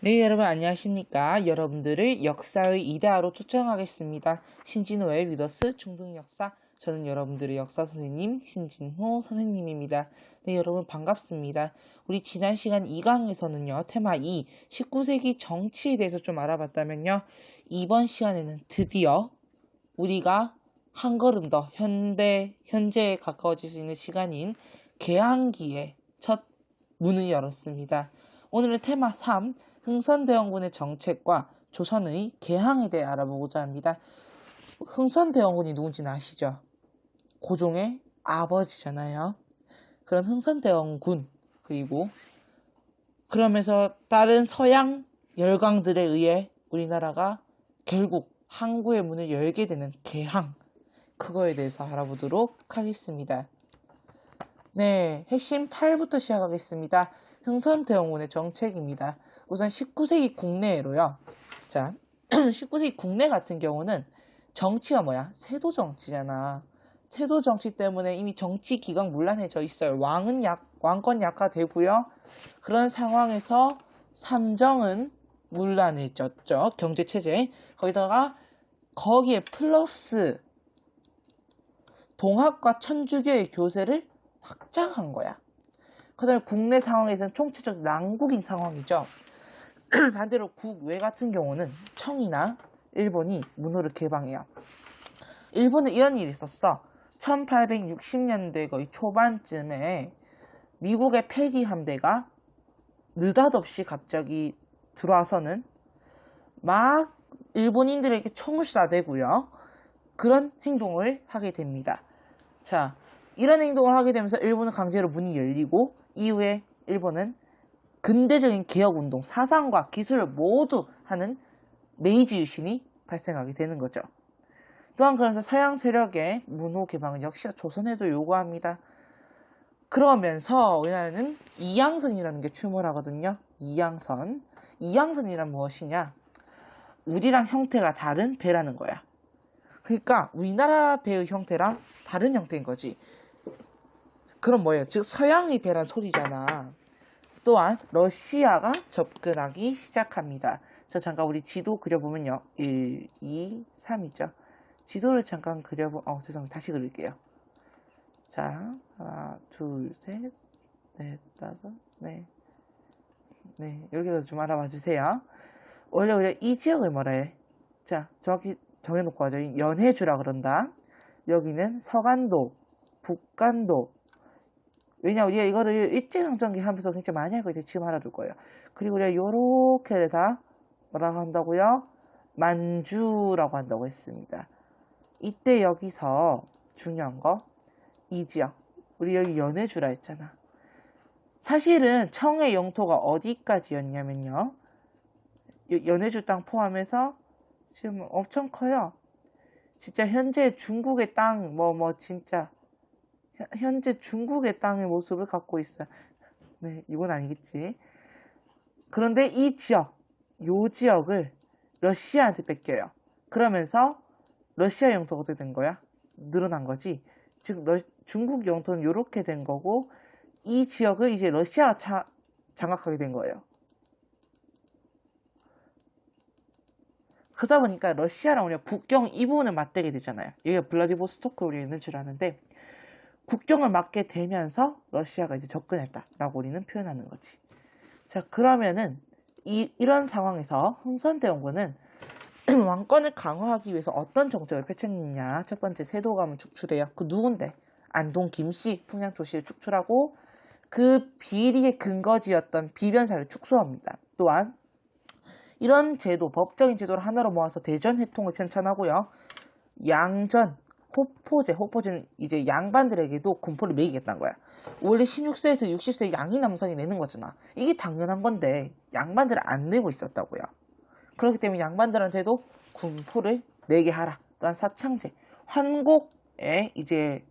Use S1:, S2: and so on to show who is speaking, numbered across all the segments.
S1: 네, 여러분 안녕하십니까? 여러분들을 역사의 이데아로 초청하겠습니다. 신진호의 위더스 중등역사. 저는 여러분들의 역사 선생님 신진호 선생님입니다. 네, 여러분 반갑습니다. 우리 지난 시간 2강에서는요, 테마 2, 19세기 정치에 대해서 좀 알아봤다면요, 이번 시간에는 드디어 우리가 한 걸음 더 현재에 가까워질 수 있는 시간인 개항기의 첫 문을 열었습니다. 오늘은 테마 3, 흥선대원군의 정책과 조선의 개항에 대해 알아보고자 합니다. 흥선대원군이 누군지는 아시죠? 고종의 아버지잖아요. 그런 흥선대원군, 그리고 그러면서 다른 서양 열강들에 의해 우리나라가 결국 항구의 문을 열게 되는 개항, 그거에 대해서 알아보도록 하겠습니다. 네, 핵심 8부터 시작하겠습니다. 흥선대원군의 정책입니다. 우선 19세기 국내로요. 자, 19세기 국내 같은 경우는 정치가 뭐야? 세도 정치잖아. 세도 정치 때문에 이미 정치 기강 문란해져 있어요. 왕권 약화되고요. 그런 상황에서 삼정은 문란해졌죠. 경제체제. 거기에 플러스 동학과 천주교의 교세를 확장한 거야. 그 다음에 국내 상황에서는 총체적 난국인 상황이죠. 반대로 국외 같은 경우는 청이나 일본이 문호를 개방해요. 일본은 이런 일이 있었어. 1860년대 거의 초반쯤에 미국의 패기 함대가 느닷없이 갑자기 들어와서는 막 일본인들에게 총을 쏴대고요. 그런 행동을 하게 됩니다. 자, 이런 행동을 하게 되면서 일본은 강제로 문이 열리고 이후에 일본은 근대적인 개혁운동, 사상과 기술을 모두 하는 메이지 유신이 발생하게 되는 거죠. 또한 그래서 서양 세력의 문호 개방은 역시나 조선에도 요구합니다. 그러면서 우리나라는 이양선이라는 게 출몰하거든요. 이양선이란 무엇이냐? 우리랑 형태가 다른 배라는 거야. 그러니까 우리나라 배의 형태랑 다른 형태인 거지. 그럼 뭐예요? 즉 서양의 배란 소리잖아. 또한 러시아가 접근하기 시작합니다. 저 잠깐 우리 지도 그려보면요. 1, 2, 3이죠. 지도를 잠깐 죄송합니다. 다시 그릴게요. 자, 하나, 둘, 셋, 넷, 다섯, 네. 이렇게 해서 좀 알아봐 주세요. 원래 우리가 이 지역을 뭐라 해? 자, 정확히 정해놓고 하죠. 연해주라 그런다. 여기는 서간도, 북간도. 왜냐, 우리가 이거를 일제강점기 하면서 굉장히 많이 알고 있는데 지금 알아둘 거예요. 그리고 우리가 요렇게 다 뭐라고 한다고요? 만주라고 한다고 했습니다. 이때 여기서 중요한 거, 이 지역. 우리 여기 연해주라 했잖아. 사실은 청의 영토가 어디까지였냐면요. 연해주 땅 포함해서 지금 엄청 커요. 진짜 현재 중국의 땅, 진짜 현재 중국의 땅의 모습을 갖고 있어요. 네, 이건 아니겠지. 그런데 요 지역을 러시아한테 뺏겨요. 그러면서 러시아 영토가 어떻게 된 거야? 늘어난 거지. 즉 중국 영토는 요렇게 된 거고 이 지역을 이제 러시아가 장악하게 된 거예요. 그러다 보니까 러시아랑 우리가 국경 이 부분을 맞대게 되잖아요. 여기가 블라디보스토크 우리가 있는 줄 아는데 국경을 맞게 되면서 러시아가 이제 접근했다라고 우리는 표현하는 거지. 자, 그러면은 이런 상황에서 흥선대원군은 왕권을 강화하기 위해서 어떤 정책을 펼쳤느냐. 첫 번째 세도감을 축출해요. 그 누군데? 안동 김씨, 풍양초씨를 축출하고 그 비리의 근거지였던 비변사를 축소합니다. 또한 이런 제도, 법적인 제도를 하나로 모아서 대전회통을 편찬하고요. 양전, 호포제는 이제 양반들에게도 군포를 매기겠다는 거야. 원래 16세에서 60세 양이 남성이 내는 거잖아. 이게 당연한 건데 양반들은 안 내고 있었다고요. 그렇기 때문에 양반들한테도 군포를 내게 하라. 또한 사창제, 환곡의 이제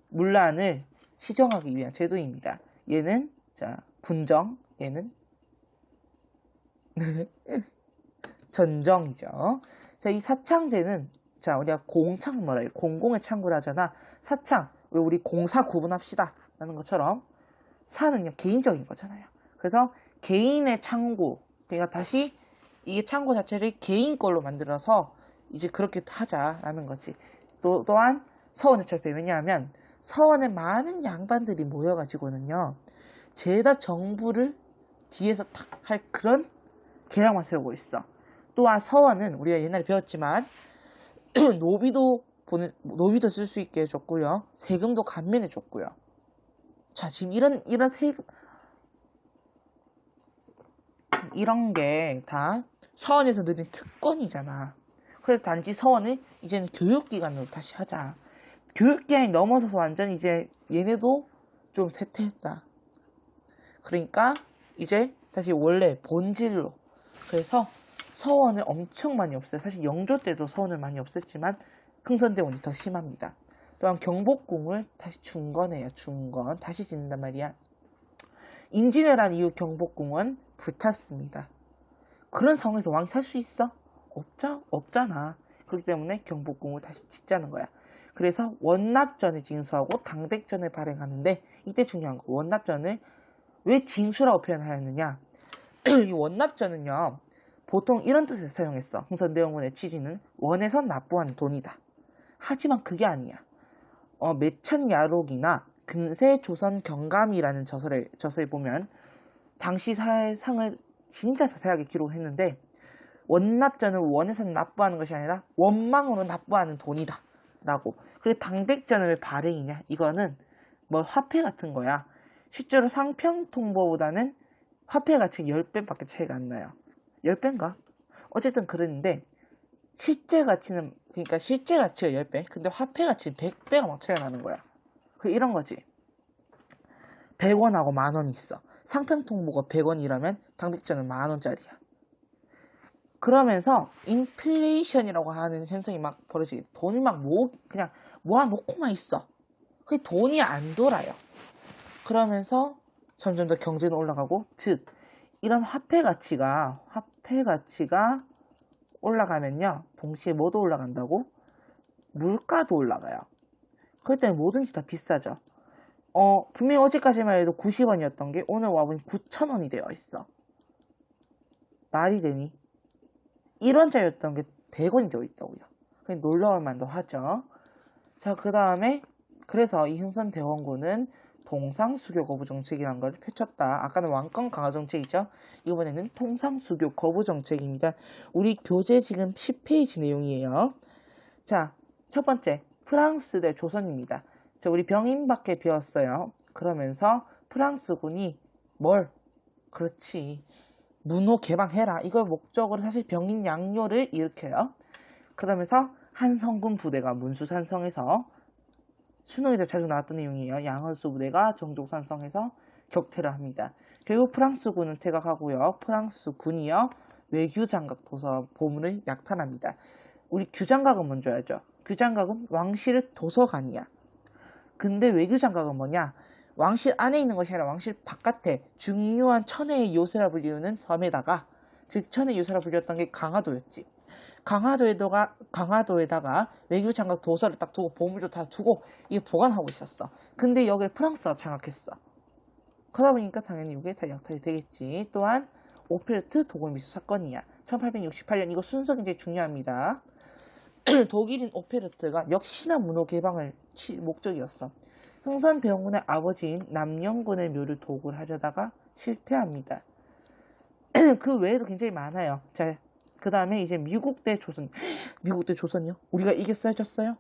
S1: 문란을 시정하기 위한 제도입니다. 얘는 분정, 얘는 전정이죠. 자, 이 사창제는 우리가 공공의 창구를 하잖아. 사창, 왜 우리 공사 구분합시다 라는 것처럼 사는요 개인적인 거잖아요. 그래서 개인의 창고, 그러니까 다시 이게 창고 자체를 개인 걸로 만들어서 이제 그렇게 하자라는 거지. 또한 서원의 철폐. 왜냐하면 서원에 많은 양반들이 모여가지고는요, 죄다 정부를 뒤에서 탁 할 그런 계략만 세우고 있어. 또한 서원은 우리가 옛날에 배웠지만 노비도 쓸 수 있게 해줬고요, 세금도 감면해줬고요. 자, 지금 이런 세금, 이런 게 다 서원에서 느린 특권이잖아. 그래서 단지 서원을 이제는 교육기관으로 다시 하자. 교육기관이 넘어서서 완전 이제 얘네도 좀 쇠퇴했다. 그러니까 이제 다시 원래 본질로. 그래서 서원을 엄청 많이 없애요. 사실 영조 때도 서원을 많이 없앴지만 흥선대원이 더 심합니다. 또한 경복궁을 다시 중건해요. 중건. 다시 짓는단 말이야. 임진왜란 이후 경복궁은 불탔습니다. 그런 상황에서 왕이 살 수 있어? 없잖아. 그렇기 때문에 경복궁을 다시 짓자는 거야. 그래서 원납전을 징수하고 당백전을 발행하는데, 이때 중요한 거, 원납전을 왜 징수라고 표현하였느냐. 이 원납전은요, 보통 이런 뜻을 사용했어. 흥선대원군의 취지는 원에서 납부하는 돈이다. 하지만 그게 아니야. 매천야록이나 근세 조선 경감이라는 저서에 보면 당시 사상을 진짜 자세하게 기록했는데, 원납전은 원에서 납부하는 것이 아니라 원망으로 납부하는 돈이다 라고. 그리고 당백전은 왜 발행이냐, 이거는 뭐 화폐 같은 거야. 실제로 상평통보보다는 화폐 가치가 10배밖에 차이가 안 나요. 10배인가? 어쨌든 그랬는데, 실제 가치가 10배, 근데 화폐 가치는 100배가 막 차이가 나는 거야. 이런 거지. 100원하고 만원이 있어. 상평통보가 100원이라면 당백전은 만원짜리야. 그러면서 인플레이션이라고 하는 현상이 막 벌어지게, 돈이 막 그냥 모아놓고만 있어. 그게 돈이 안 돌아요. 그러면서 점점 더 경제는 올라가고, 즉 이런 화폐 가치가 올라가면요, 동시에 뭐도 올라간다고? 물가도 올라가요. 그럴 때는 뭐든지 다 비싸죠. 분명히 어제까지만 해도 90원이었던 게 오늘 와보니 9,000원이 되어 있어. 말이 되니? 1원짜리였던 게 100원이 되어 있다고요. 그냥 놀라울 만도 하죠. 자, 그 다음에 그래서 이 흥선대원군은 통상수교 거부 정책이라는 걸 펼쳤다. 아까는 왕권 강화 정책이죠. 이번에는 통상수교 거부 정책입니다. 우리 교재 지금 10페이지 내용이에요. 자, 첫 번째, 프랑스 대 조선입니다. 자, 우리 병인밖에 배웠어요. 그러면서 프랑스군이 그렇지, 문호 개방해라, 이걸 목적으로 사실 병인 양요를 일으켜요. 그러면서 한성군 부대가 문수산성에서, 순호에도 자주 나왔던 내용이에요. 양허수 부대가 정족산성에서 격퇴를 합니다. 결국 프랑스군은 퇴각하고요. 프랑스군이요, 외규장각 보물을 약탈합니다. 우리 규장각은 먼저 알죠. 규장각은 왕실의 도서관이야. 근데 외규장각은 뭐냐? 왕실 안에 있는 것이 아니라 왕실 바깥에 중요한 천혜의 요새라 불리우는 섬에다가, 즉 천혜의 요새라 불렸던 게 강화도였지. 강화도에다가 외교장각 도서를 딱 두고 보물도 다 두고 이게 보관하고 있었어. 근데 여기에 프랑스가 장악했어. 그러다 보니까 당연히 이게 다 약탈이 되겠지. 또한 오페르트 도굴미수 사건이야. 1868년, 이거 순서 굉장히 중요합니다. 독일인 오페르트가 역시나 문호 개방을 목적이었어. 흥선대원군의 아버지인 남영군의 묘를 도굴하려다가 실패합니다. 그 외에도 굉장히 많아요. 자, 그 다음에 이제 미국 대 조선이요? 우리가 이겼어요, 졌어요?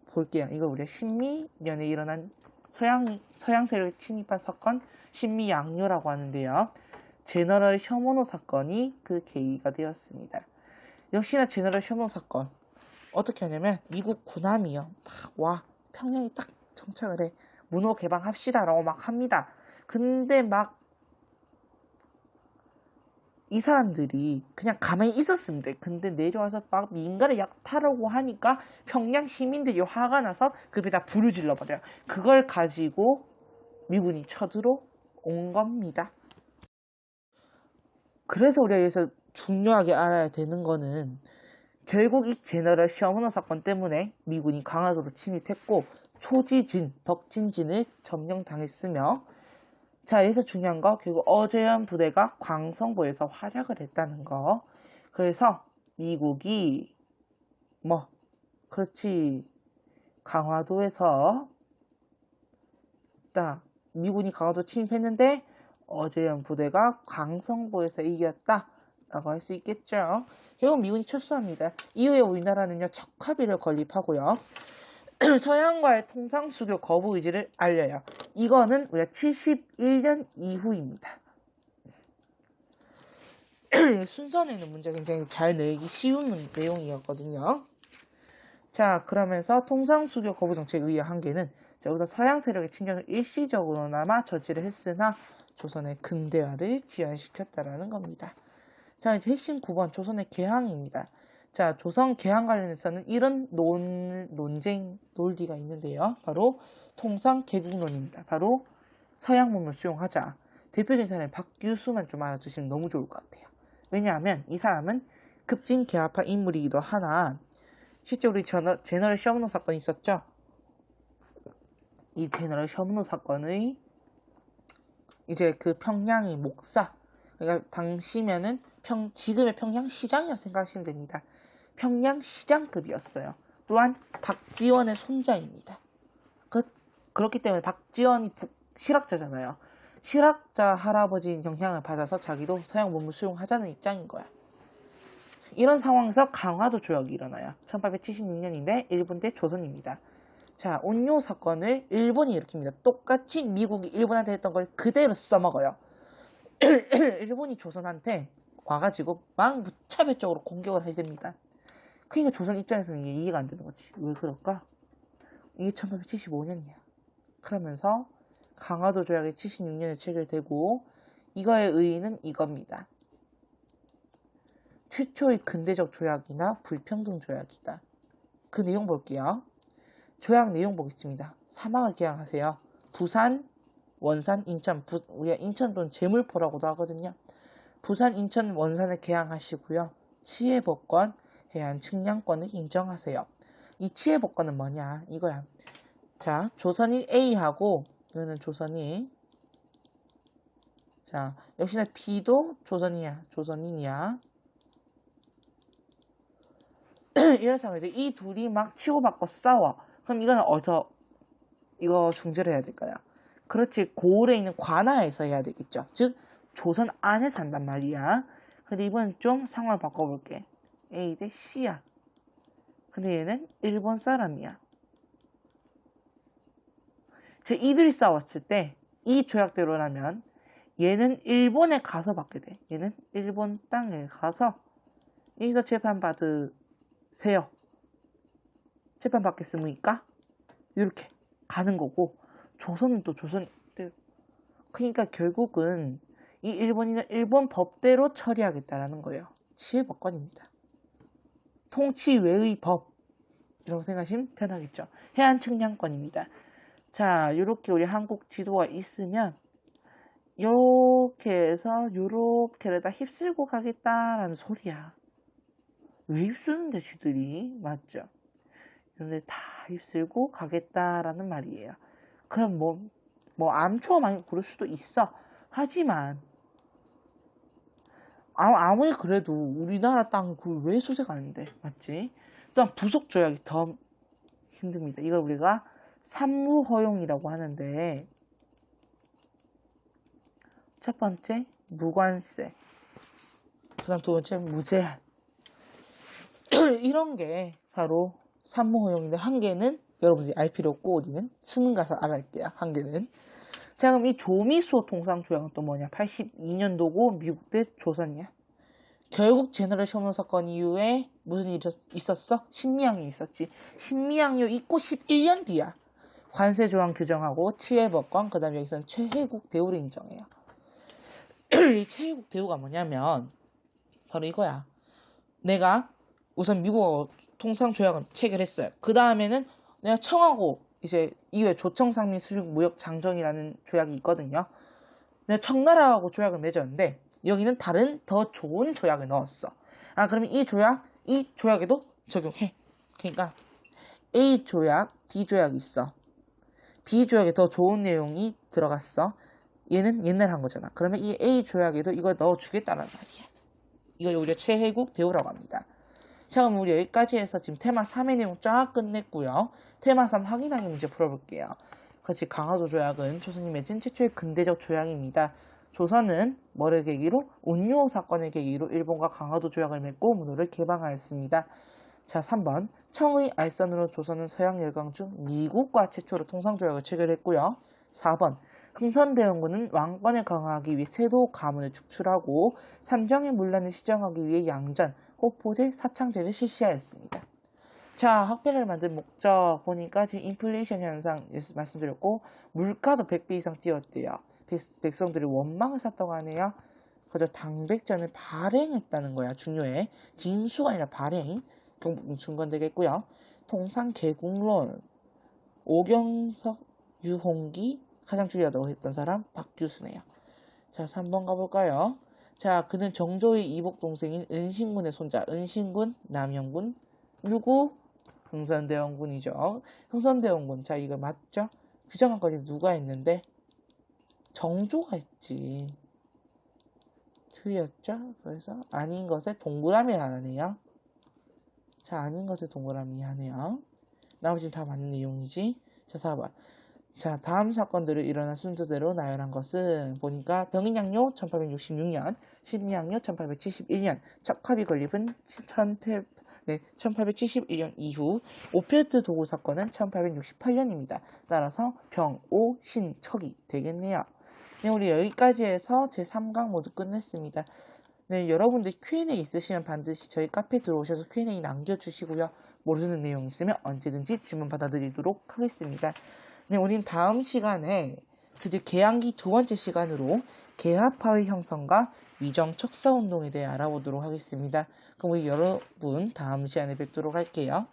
S1: 볼게요. 이거 우리가 신미년에 일어난 서양 세력을 침입한 사건, 신미양요라고 하는데요. 제너럴 셔모노 사건이 그 계기가 되었습니다. 역시나 제너럴 셔모노 사건. 어떻게 하냐면, 미국 군함이요, 막 평양에 딱 정착을 해. 문호 개방합시다라고 막 합니다. 근데 이 사람들이 그냥 가만히 있었습니다. 근데 내려와서 막 민가를 약탈하고 하니까 평양 시민들이 화가 나서 그 배에다 불을 질러버려요. 그걸 가지고 미군이 쳐들어온 겁니다. 그래서 우리가 여기서 중요하게 알아야 되는 거는, 결국 이 제너럴 셔머너 사건 때문에 미군이 강화도로 침입했고 덕진진을 점령당했으며, 자, 여기서 중요한 거 결국 어제현 부대가 광성보에서 활약을 했다는 거. 그래서 미국이 그렇지, 강화도에서 딱 미군이 강화도 침입했는데 어제현 부대가 광성보에서 이겼다 라고 할 수 있겠죠. 결국 미군이 철수합니다. 이후에 우리나라는요 척화비를 건립하고요 서양과의 통상수교 거부 의지를 알려요. 이거는 우리가 71년 이후입니다. 순서내는 문제 굉장히 잘 내기 쉬운 내용이었거든요. 자, 그러면서 통상수교 거부 정책에 의한 한계는 여기서 서양 세력의 침략을 일시적으로나마 저지를 했으나 조선의 근대화를 지연시켰다라는 겁니다. 자, 이제 핵심 9번 조선의 개항입니다. 자, 조선 개항 관련해서는 이런 논리가 있는데요. 바로 통상개국론입니다. 바로 서양 문물 수용하자. 대표적인 사람이 박규수만 좀 알아주시면 너무 좋을 것 같아요. 왜냐하면 이 사람은 급진 개화파 인물이기도 하나 실제 우리 제너럴 셔먼호 사건이 있었죠. 이 제너럴 셔먼호 사건의 이제 그 평양의 목사, 그러니까 당시면은 지금의 평양시장이라고 생각하시면 됩니다. 평양시장급이었어요. 또한 박지원의 손자입니다. 그렇기 때문에 박지원이 실학자잖아요. 실학자 할아버지인 영향을 받아서 자기도 서양 문물 수용하자는 입장인 거야. 이런 상황에서 강화도 조약이 일어나요. 1876년인데 일본 대 조선입니다. 자, 온요 사건을 일본이 일으킵니다. 똑같이 미국이 일본한테 했던 걸 그대로 써먹어요. 일본이 조선한테 와가지고 막 무차별적으로 공격을 해야 됩니다. 그러니까 조선 입장에서는 이게 이해가 안 되는 거지. 왜 그럴까? 이게 1875년이야. 그러면서 강화도 조약이 76년에 체결되고 이거의 의의는 이겁니다. 최초의 근대적 조약이나 불평등 조약이다. 그 내용 볼게요. 조약 내용 보겠습니다. 사망을 개항하세요. 부산, 원산, 인천, 우리가 인천 또는 제물포라고도 하거든요. 부산, 인천, 원산을 개항하시고요. 치해법권, 해안 측량권을 인정하세요. 이 치해법권은 뭐냐? 이거야. 자, 조선인 A하고 이거는 조선인. 자, 역시나 B도 조선인이야. 이런 상황에서 이 둘이 막 치고받고 싸워. 그럼 이거는 이거 중재를 해야 될까요? 그렇지, 고을에 있는 관하에서 해야 되겠죠. 즉, 조선 안에서 한단 말이야. 근데 이번엔 좀 상황을 바꿔볼게. A 대 C야. 근데 얘는 일본 사람이야. 이들이 싸웠을 때, 이 조약대로라면, 얘는 일본에 가서 받게 돼. 얘는 일본 땅에 가서, 여기서 재판받으세요. 재판받겠습니까? 이렇게 가는 거고, 조선은 또 그러니까 결국은 이 일본인은 일본 법대로 처리하겠다라는 거예요. 치해법권입니다. 통치 외의 법이라고 생각하시면 편하겠죠. 해안 측량권입니다. 자, 요렇게 우리 한국 지도가 있으면 요렇게 해서 요렇게를 다 휩쓸고 가겠다라는 소리야. 왜 휩쓰는데 쥐들이? 맞죠? 이런데 다 휩쓸고 가겠다라는 말이에요. 그럼 암초가 많이 그럴 수도 있어. 하지만 아무리 그래도 우리나라 땅 그걸 왜 수색 안 돼? 맞지? 또한 부속 조약이 더 힘듭니다. 이걸 우리가 산무 허용이라고 하는데, 첫 번째 무관세, 그다음 두 번째 무제한. 이런 게 바로 산무 허용인데, 한계는 여러분들이 알 필요 없고 우리는 수능 가서 알아할게요. 한계는. 자, 그럼 이 조미소 통상조약은 또 뭐냐? 82년도고 미국 대 조선이야. 결국 제너럴 셔먼 사건 이후에 무슨 일이 있었어? 신미양요 있었지. 신미양요 있고 11년 뒤야. 관세 조항 규정하고 치해법권, 그 다음에 여기서는 최혜국 대우를 인정해요. 이 최혜국 대우가 뭐냐면 바로 이거야. 내가 우선 미국어 통상조약을 체결했어요. 그 다음에는 내가 청하고 이제 이후에 조청상민 수중 무역 장정이라는 조약이 있거든요. 내가 청나라하고 조약을 맺었는데 여기는 다른 더 좋은 조약을 넣었어. 그러면 이 조약에도 적용해. 그러니까 A 조약, B 조약이 있어. B 조약에 더 좋은 내용이 들어갔어. 얘는 옛날 한 거잖아. 그러면 이 A 조약에도 이걸 넣어주겠다는 말이야. 이걸 우리가 최혜국 대우라고 합니다. 자, 그럼 우리 여기까지 해서 지금 테마 3의 내용 쫙 끝냈고요. 테마 3 확인하기 문제 풀어볼게요. 그렇지, 강화도 조약은 조선이 맺은 최초의 근대적 조약입니다. 조선은 뭐를 계기로? 온요 사건을 계기로 일본과 강화도 조약을 맺고 문호를 개방하였습니다. 자, 3번. 청의 알선으로 조선은 서양 열강 중 미국과 최초로 통상조약을 체결했고요. 4번. 흥선대원군은 왕권을 강화하기 위해 세도 가문을 축출하고 삼정의 문란을 시정하기 위해 양전, 호포제, 사창제를 실시하였습니다. 자, 학배를 만든 목적 보니까 지금 인플레이션 현상 말씀드렸고 물가도 100배 이상 뛰었대요. 백성들이 원망을 샀다고 하네요. 그저 당백전을 발행했다는 거야. 중요해. 징수가 아니라 발행. 증권되겠고요. 통상개국론 오경석, 유홍기 가장 중요하다고 했던 사람 박규수네요. 자, 3번 가볼까요? 자, 그는 정조의 이복 동생인 은신군의 손자. 은신군, 남영군, 누구? 흥선대원군이죠. 흥선대원군. 자, 이거 맞죠? 규정한까지 누가 했는데? 정조가 했지. 틀렸죠? 그래서 아닌 것에 동그라미 하네요. 자, 아닌 것에 동그라미 하네요. 나머지는 다 맞는 내용이지. 자, 4번. 자, 다음 사건들을 일어난 순서대로 나열한 것은 보니까 병인양요 1866년, 심리양요 1871년, 척합이 건립은 1871년 이후, 오펠트 도구 사건은 1868년입니다. 따라서 병, 오, 신, 척이 되겠네요. 네, 우리 여기까지 해서 제3강 모두 끝냈습니다. 네, 여러분들 Q&A 있으시면 반드시 저희 카페 들어오셔서 Q&A 남겨주시고요. 모르는 내용 있으면 언제든지 질문 받아드리도록 하겠습니다. 네, 우린 다음 시간에 드디어 개항기 두 번째 시간으로 개화파의 형성과 위정 척사운동에 대해 알아보도록 하겠습니다. 그럼 우리 여러분 다음 시간에 뵙도록 할게요.